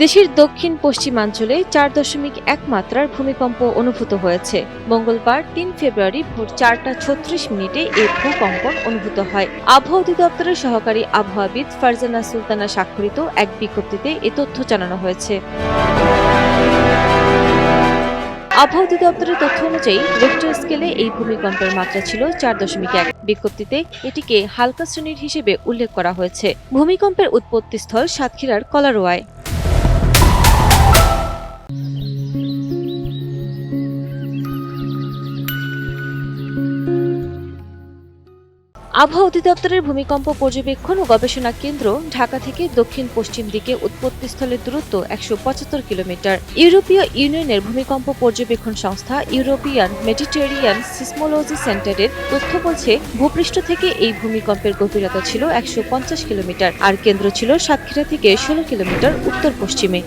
দেশের দক্ষিণ পশ্চিমাঞ্চলে 4.1 মাত্রার ভূমিকম্প অনুভূত হয়েছে। মঙ্গলবার 3 ফেব্রুয়ারি ভোর 4:36 এই ভূকম্পন অনুভূত হয়। আবহাওয়া অধিদপ্তরের সহকারী আবহাওয়াবিদ ফারজানা সুলতানা স্বাক্ষরিত এক বিজ্ঞপ্তিতে এ তথ্য জানানো হয়েছে। আবহাওয়া অধিদপ্তরের তথ্য অনুযায়ী রিক্টার স্কেলে এই ভূমিকম্পের মাত্রা ছিল 4.1। বিজ্ঞপ্তিতে এটিকে হালকা শ্রেণীর হিসেবে উল্লেখ করা হয়েছে। ভূমিকম্পের উৎপত্তিস্থল সাতক্ষীরার কলারোয়ায়। আবহাওয়া অধিদপ্তরের ভূমিকম্প পর্যবেক্ষণ ও গবেষণা কেন্দ্র ঢাকা থেকে দক্ষিণ পশ্চিম দিকে উৎপত্তিস্থলের দূরত্ব 175 কিলোমিটার। ইউরোপীয় ইউনিয়নের ভূমিকম্প পর্যবেক্ষণ সংস্থা ইউরোপিয়ান মেডিটেরিয়ান সিসমোলজি সেন্টারের তথ্য বলছে, ভূপৃষ্ঠ থেকে এই ভূমিকম্পের গভীরতা ছিল 150 কিলোমিটার, আর কেন্দ্র ছিল সাতক্ষীরা থেকে 16 কিলোমিটার উত্তর পশ্চিমে।